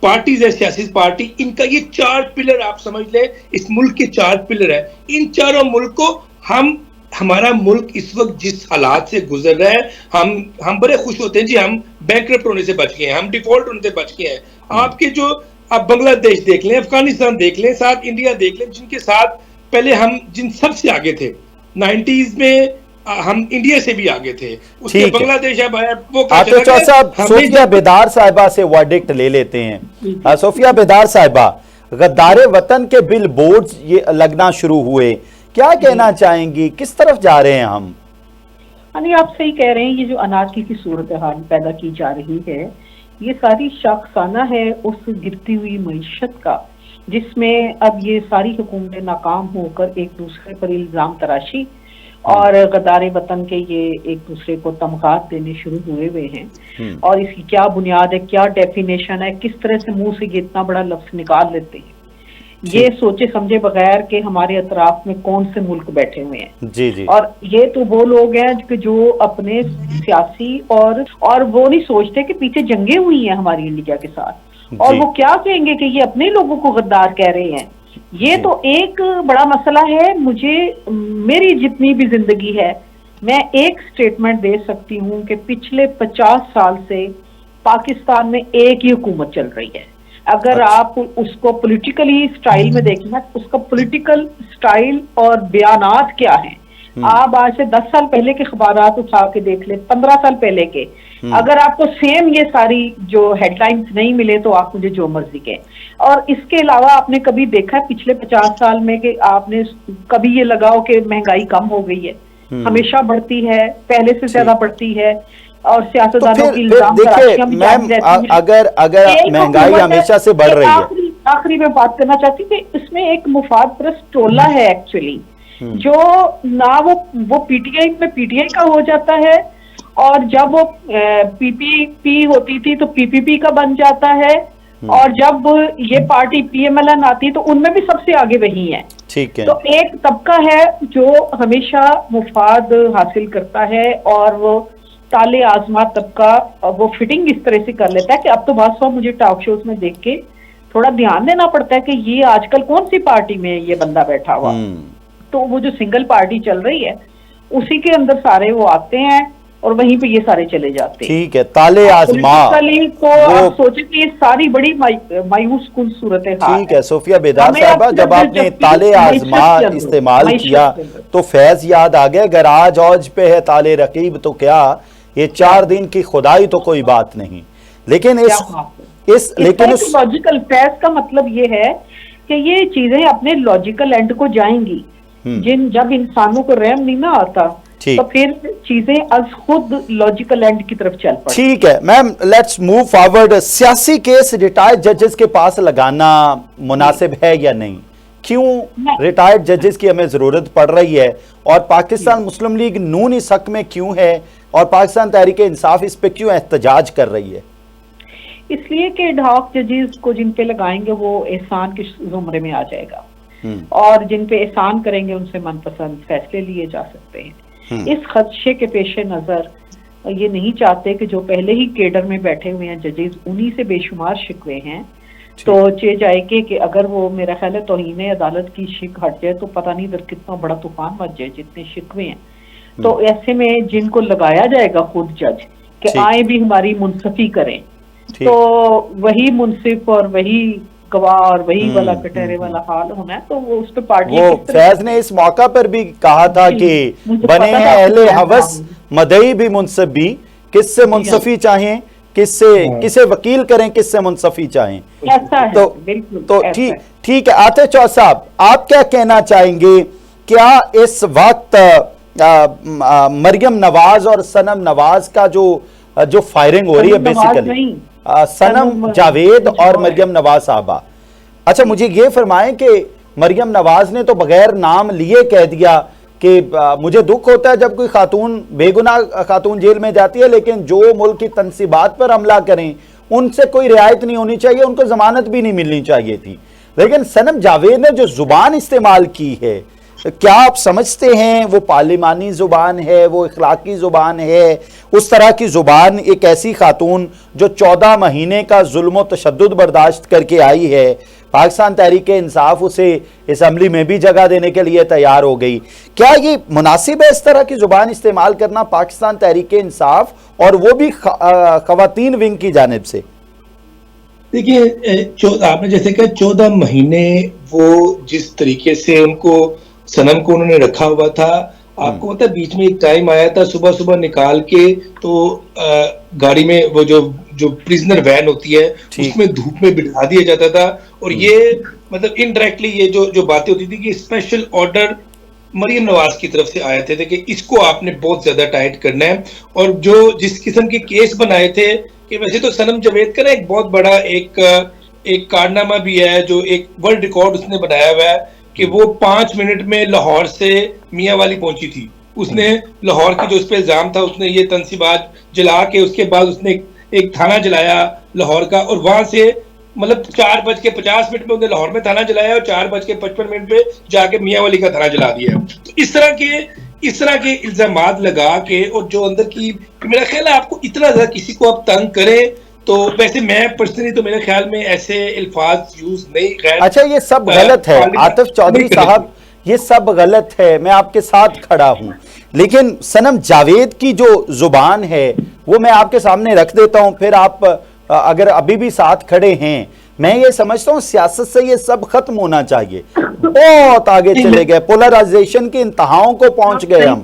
पार्टीज है, सियासी पार्टी, इनका ये 4 पिलर आप समझ ले, इस मुल्क के 4 पिलर है। इन चारों मुल्क को हमारा मुल्क इस वक्त जिस हालात से गुजर रहा है, हम बड़े खुश होते हैं जी, हम बैंकरप्ट होने से बच गए हैं, हम डिफॉल्ट होने से बच गए हैं। आपके जो आप बांग्लादेश देख लें, अफगानिस्तान देख लें, साथ इंडिया देख लें, जिनके साथ पहले हम जिन सबसे आगे थे 90s में, हम इंडिया से भी आगे थे। उसके बांग्लादेश अब वो आतिफ चौधरी साहब, सोफिया बेदार साहिबा से वर्डिक्ट ले लेते हैं। सोफिया बेदार साहिबा, गद्दारे वतन के बिल बोर्ड ये लगना शुरू हुए, क्या कहना चाहेंगी, किस तरफ जा रहे हैं हम? नहीं, आप सही कह रहे हैं। ये जो अनारकी की सूरत हाल पैदा की जा रही है, ये सारी शाखसाना है उस गिरती हुई मईशत का, जिसमें अब ये सारी हुकूमतें नाकाम होकर एक दूसरे पर इल्जाम तराशी और गद्दारे वतन के ये एक दूसरे को तमगात देने शुरू हुए हैं। और इसकी क्या बुनियाद है, क्या डेफिनेशन है, किस तरह से मुंह से ये इतना बड़ा लफ्ज निकाल लेते हैं, ये सोचे समझे बगैर कि हमारे अतराफ में कौन से मुल्क बैठे हुए हैं। जी। और ये तो वो लोग हैं कि जो अपने सियासी और वो नहीं सोचते कि पीछे जंगें हुई हैं हमारी इंडिया के साथ, और वो क्या कहेंगे कि ये अपने लोगों को गद्दार कह रहे हैं। ये तो एक बड़ा मसला है। मुझे मेरी जितनी भी जिंदगी है, मैं एक स्टेटमेंट दे सकती हूँ कि पिछले 50 साल से पाकिस्तान में एक ही हुकूमत चल रही है। अगर आप उसको पॉलिटिकली स्टाइल में देखें ना, उसका पॉलिटिकल स्टाइल और बयानात क्या है। आप आज से 10 साल पहले के खबरात उठा के देख ले, 15 साल पहले के, अगर आपको सेम ये सारी जो हेडलाइंस नहीं मिले तो आप मुझे जो मर्जी कहें। और इसके अलावा आपने कभी देखा है पिछले 50 साल में कि आपने कभी ये लगाओ कि महंगाई कम हो गई है? हमेशा बढ़ती है, पहले से ज्यादा बढ़ती है। और सियासतदानों की इल्जाम देखिए मैम, अगर महंगाई हमेशा से बढ़ रही है। आखिरी में बात करना चाहती हूँ कि इसमें एक मुफाद परस्त टोला है एक्चुअली, जो ना वो पीटीआई में पीटीआई का हो जाता है, और जब वो पीपीपी होती थी तो पीपीपी का बन जाता है, और जब ये पार्टी पीएमएलएन आती तो उनमें भी सबसे आगे वही है। ठीक है। तो एक तबका है जो हमेशा मुफाद हासिल करता है, और वो ताले आजमा तबका वो फिटिंग इस तरह से कर लेता है कि अब तो बहुत सौ मुझे टॉक शोज में देख के थोड़ा ध्यान देना पड़ता है कि ये आजकल कौन सी पार्टी में ये बंदा बैठा हुआ। तो वो जो सिंगल पार्टी चल रही है उसी के अंदर सारे वो आते हैं और वहीं पे ये सारे चले जाते हैं। ठीक है, ताले आजमा तो आप सोचे कि ये सारी बड़ी मायूस कुल सूरत है। ठीक है सोफिया बेदार साहबा, जब आपने ताले आजमा इस्तेमाल किया तो फैज याद आ गया, अगर आज औज पे है ताले रकीब तो क्या ये 4 दिन की खुदाई तो कोई बात नहीं। लेकिन इस लॉजिकल फैज का मतलब ये है कि ये चीजें अपने लॉजिकल एंड को जाएंगी। जब इंसानों को रहम नहीं ना आता तो फिर चीजें आज खुद लॉजिकल एंड की तरफ चल पड़ती। ठीक है मैम, लेट्स मूव फॉरवर्ड। सियासी केस रिटायर्ड जजेस के पास लगाना मुनासिब है या नहीं? क्यों रिटायर्ड जजेस की हमें जरूरत पड़ रही है, और पाकिस्तान मुस्लिम लीग नून इस हक में क्यों है, और पाकिस्तान तहरीक इंसाफ इस पे क्यों एहतजाज कर रही है? इसलिए कि एडहॉक जजेस को जिन पे लगाएंगे वो एहसान के जुमरे में आ जाएगा, और जिन पे एहसान करेंगे उनसे मनपसंद फैसले लिए जा सकते हैं। इस खदशे के पेश नजर ये नहीं चाहते कि जो पहले ही केडर में बैठे हुए हैं जजेस, उन्हीं से बेशुमार शिकवे हैं, तो चे जाए कि अगर वो मेरा ख्याल है तौहीन अदालत की शिक हट जाए तो पता नहीं इधर कितना बड़ा तूफान मच जाए, जितने शिकवे हैं। तो ऐसे में जिनको लगाया जाएगा खुद जज कि आए भी हमारी मुंसफी करें, तो वही मुंसिफ और वही गवाह और वही वाला कटहरे वाला हाल होना है। तो वो उस पे पार्टी, वो फैज ने इस मौका पर भी कहा था कि बने हैं अहले हवस मदई भी मुंसफ भी, किससे मुंसफी चाहें, किसे वकील करें, किससे मुंसफी चाहें। तो ठीक है। आते चौध साहब, आप क्या कहना चाहेंगे? क्या इस वक्त मरियम नवाज और सनम नवाज का जो फायरिंग हो रही है, बेसिकली सनम जावेद और मरियम नवाज साहबा, अच्छा मुझे ये फरमाएं कि मरियम नवाज ने तो बगैर नाम लिए कह दिया कि मुझे दुख होता है जब कोई खातून, बेगुनाह खातून जेल में जाती है, लेकिन जो मुल्क की तनसीबात पर हमला करें उनसे कोई रियायत नहीं होनी चाहिए, उनको जमानत भी नहीं मिलनी चाहिए थी। लेकिन सनम जावेद ने जो जुबान इस्तेमाल की है, क्या आप समझते हैं वो पार्लिमानी जुबान है, वो इखलाकी जुबान है? उस तरह की जुबान एक ऐसी खातून जो 14 महीने का जुल्म व तशद्दुद बर्दाश्त करके आई है, पाकिस्तान तहरीक इंसाफ उसे असम्बली में भी जगह देने के लिए तैयार हो गई, क्या ये मुनासिब है इस तरह की जुबान इस्तेमाल करना पाकिस्तान तहरीक इंसाफ, और वो भी खवातीन विंग की जानिब से? देखिए, आपने जैसे कहा 14 महीने वो जिस तरीके से उनको सनम को उन्होंने रखा हुआ था, आपको पता है बीच में एक टाइम आया था सुबह सुबह निकाल के तो गाड़ी में वो जो प्रिजनर वैन होती है उसमें धूप में बिठा दिया जाता था, और ये मतलब इनडायरेक्टली ये जो बातें होती थी कि स्पेशल ऑर्डर मरियम नवाज की तरफ से आए थे कि इसको आपने बहुत ज्यादा टाइट करना है। और जो जिस किस्म के केस बनाए थे कि वैसे तो सनम जावेद का ना एक बहुत बड़ा एक कारनामा भी है, जो एक वर्ल्ड रिकॉर्ड उसने बनाया हुआ है कि वो 5 मिनट में लाहौर से मियाँ वाली पहुंची थी। उसने लाहौर की जो उस पर इल्जाम था, उसने ये तनसीबात जला के उसके बाद उसने एक थाना जलाया लाहौर का, और वहां से मतलब 4:50 में उन्हें लाहौर में थाना जलाया और 4:55 पे जाके मियाँ वाली का थाना जला दिया। तो इस तरह के इल्जामात लगा के, और जो अंदर की, मेरा ख्याल है आपको इतना ज्यादा किसी को आप तंग करें तो वैसे मैं पर्सनली तो मेरे ख्याल में ऐसे अल्फाज यूज नहीं, खैर अच्छा ये सब गलत है आतिफ चौधरी साहब, ये सब गलत है, मैं आपके साथ खड़ा हूं, लेकिन सनम जावेद की जो जुबान है वो मैं आपके सामने रख देता हूं, फिर आप अगर अभी भी साथ खड़े हैं, मैं ये समझता हूं सियासत से ये सब खत्म होना चाहिए। बहुत आगे चले गए, पोलराइजेशन के इंतहाओं को पहुंच गए हम।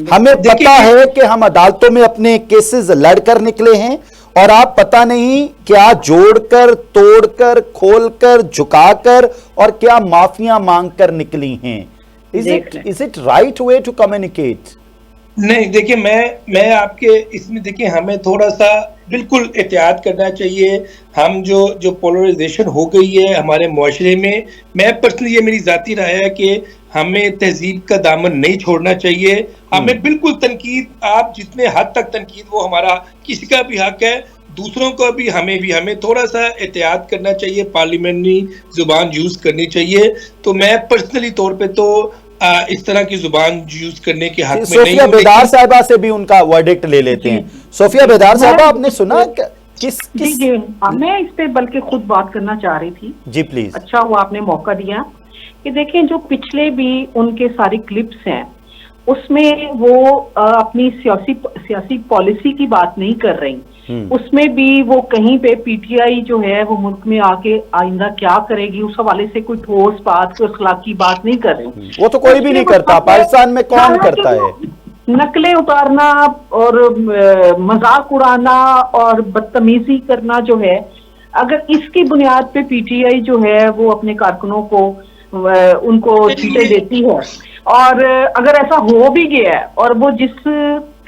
हमें पता है कि हम अदालतों में अपने केसेस लड़कर निकले हैं और आप पता नहीं क्या जोड़कर, तोड़कर, खोलकर, झुकाकर और क्या माफिया मांगकर निकली हैं। Is it right way to communicate? नहीं, देखिए मैं आपके इसमें देखिए हमें थोड़ा सा बिल्कुल एहतियात करना चाहिए। हम जो पोलराइजेशन हो गई है हमारे मुआशरे में, मैं पर्सनली, ये मेरी जाती राय है कि हमें तहजीब का दामन नहीं छोड़ना चाहिए। हमें बिल्कुल तनकीद, आप जितने हद तक तनकीद, वो हमारा किसी का भी हक है, दूसरों को भी हमें थोड़ा सा एहतियात करना चाहिए, पार्लियामेंट्री जुबान यूज करनी चाहिए। तो मैं पर्सनली तौर पे तो इस तरह की जुबान यूज करने के हक में नहीं हूं। सोफिया बेदार साहिबा से भी उनका वर्डिक्ट ले लेते हैं। सोफिया बेदार साहिबा, आपने सुना किस मैं इस पे बल्कि खुद बात करना चाह रही थी। जी प्लीज। अच्छा हुआ आपने मौका दिया कि देखें, जो पिछले भी उनके सारी क्लिप्स हैं उसमें वो अपनी सियासी पॉलिसी की बात नहीं कर रही, उसमें भी वो कहीं पे पीटीआई जो है वो मुल्क में आके आइंदा क्या करेगी उस हवाले से कोई ठोस बात, कोई अखलाकी बात नहीं कर रही। वो तो कोई भी नहीं करता, पाकिस्तान में कौन करता है? नकलें उतारना और मजाक उड़ाना और बदतमीजी करना जो है, अगर इसकी बुनियाद पे पीटीआई जो है वो अपने कारकुनों को उनको सीटें देती है, और अगर ऐसा हो भी गया है और वो जिस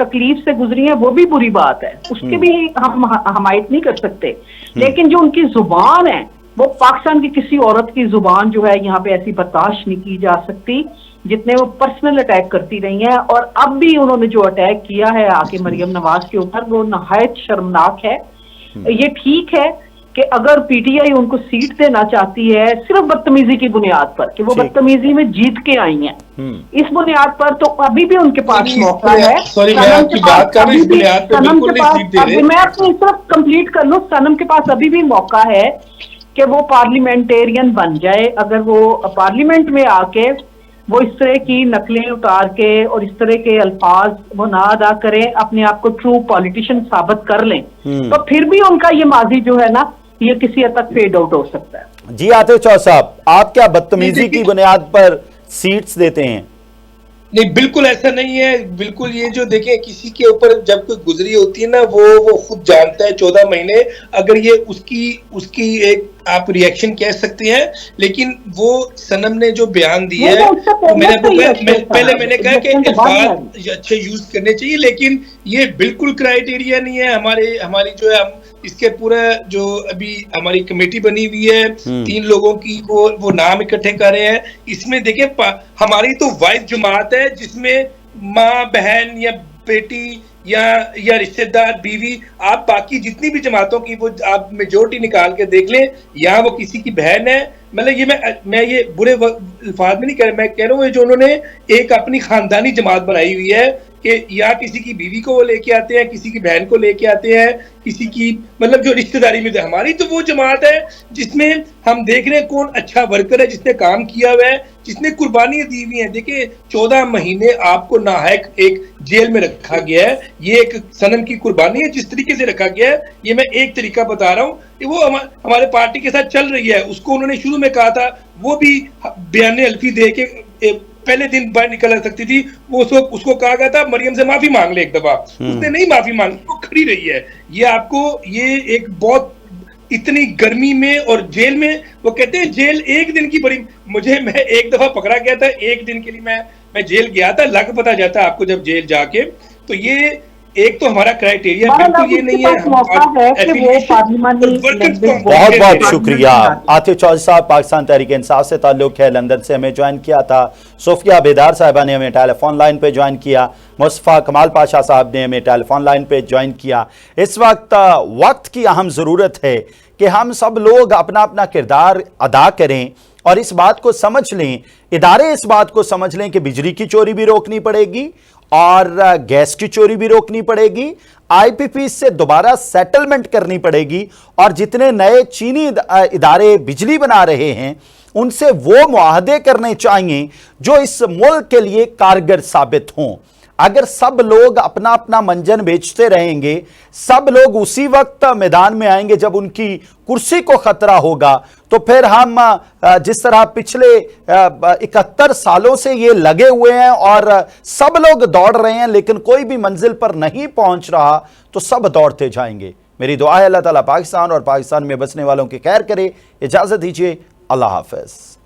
तकलीफ से गुजरी है वो भी बुरी बात है, उसके भी हम हमायत नहीं कर सकते। लेकिन जो उनकी जुबान है वो पाकिस्तान की किसी औरत की जुबान जो है यहाँ पे ऐसी बर्दाश्त नहीं की जा सकती जितने वो पर्सनल अटैक करती रही हैं। और अब भी उन्होंने जो अटैक किया है आके मरियम नवाज के ऊपर, वो नहायत शर्मनाक है। ये ठीक है कि अगर पीटीआई उनको सीट देना चाहती है सिर्फ बदतमीजी की बुनियाद पर कि वो बदतमीजी में जीत के आई हैं, इस बुनियाद पर, तो अभी भी उनके पास मौका है। सॉरी, मैं आपकी बात कर रही हूं, इस बुनियाद पे बिल्कुल नहीं सीट दे रहे। मैं अपनी तरफ कंप्लीट कर लूं, सनम के पास अभी भी मौका है कि वो पार्लियामेंटेरियन बन जाए। अगर वो पार्लियामेंट में आके वो इस तरह की नकलें उतार के और इस तरह के अल्फाज वो ना अदा करें, अपने आप को ट्रू पॉलिटिशियन साबित कर लें, तो फिर भी उनका ये माजी जो है ना ये किसी हद तक फेड आउट हो सकता है। जी आतिफ चौधरी साहब, आप क्या बदतमीजी की बुनियाद पर सीट्स देते हैं? नहीं, बिल्कुल ऐसा नहीं है। बिल्कुल, ये जो देखें, किसी के ऊपर जब कोई गुजरी होती है ना, वो खुद जानता है 14 महीने, अगर ये उसकी एक आप रिएक्शन कह सकते हैं, लेकिन वो सनम ने जो बयान दिया है, पहले मैंने कहा कि अल्फाज अच्छे यूज करने चाहिए, लेकिन ये बिल्कुल क्राइटेरिया नहीं है। हमारी जो है, हम इसके पूरा जो अभी हमारी कमेटी बनी हुई है 3 लोगों की, वो नाम इकट्ठे कर रहे हैं। इसमें देखिए, हमारी तो वाइज जमात है जिसमें माँ, बहन या बेटी या रिश्तेदार, बीवी, आप बाकी जितनी भी जमातों की वो आप मेजोरिटी निकाल के देख लें, यहाँ वो किसी की बहन है। मतलब ये मैं ये बुरे अल्फाज में नहीं कह रहा, मैं कह रहा हूँ जो उन्होंने एक अपनी खानदानी जमात बनाई हुई है कि या किसी की बीवी को वो लेके आते हैं, किसी की बहन को लेके आते हैं, किसी की, मतलब जो रिश्तेदारी में। हमारी तो वो जमात है जिसमें हम देख रहे हैं कौन अच्छा वर्कर है, जिसने काम किया हुआ है, जिसने कुर्बानियां दी हुई हैं। देखिए, 14 महीने आपको नाहक एक जेल में रखा गया है, ये एक सनम की कुर्बानी है। जिस तरीके से रखा गया है, ये मैं एक तरीका बता रहा हूँ, वो हमारे पार्टी के साथ चल रही है। उसको उन्होंने शुरू में कहा था, वो भी बयान अल्फी दे के पहले दिन बाहर निकल सकती थी, वो उसको कहा गया था मरियम से माफी मांग ले एक दफा, उसने नहीं माफी मांगी, वो खड़ी रही है। ये एक बहुत इतनी गर्मी में और जेल में, वो कहते हैं जेल एक दिन की बड़ी, मैं एक दफा पकड़ा गया था, एक दिन के लिए मैं जेल गया था, लग पता जाता आपको जब जेल जाके। तो ये एक तो हमारा क्राइटेरिया बिल्कुल ये नहीं है। बहुत बहुत शुक्रिया आतिफ चौधरी साहब, पाकिस्तान तहरीक इंसाफ से ताल्लुक है, लंदन से हमें ज्वाइन किया था। सोफिया बेदार साहिबा ने हमें टेलीफोन लाइन पे ज्वाइन किया। मुस्तफ़ा कमाल पाशा साहब ने हमें टेलीफोन लाइन पे ज्वाइन किया। इस वक्त की अहम ज़रूरत है कि हम सब लोग अपना अपना किरदार अदा करें और इस बात को समझ लें, इदारे इस बात को समझ लें कि बिजली की चोरी भी रोकनी पड़ेगी और गैस की चोरी भी रोकनी पड़ेगी, आईपीपी से दोबारा सेटलमेंट करनी पड़ेगी और जितने नए चीनी इदारे बिजली बना रहे हैं उनसे वो मुआहदे करने चाहिए जो इस मुल्क के लिए कारगर साबित हों। अगर सब लोग अपना अपना मंजन बेचते रहेंगे, सब लोग उसी वक्त मैदान में आएंगे जब उनकी कुर्सी को खतरा होगा, तो फिर हम जिस तरह पिछले 71 सालों से ये लगे हुए हैं और सब लोग दौड़ रहे हैं लेकिन कोई भी मंजिल पर नहीं पहुंच रहा, तो सब दौड़ते जाएंगे। मेरी दुआ है अल्लाह ताला पाकिस्तान और पाकिस्तान में बसने वालों की खैर करे। इजाजत दीजिए, अल्लाह हाफिज।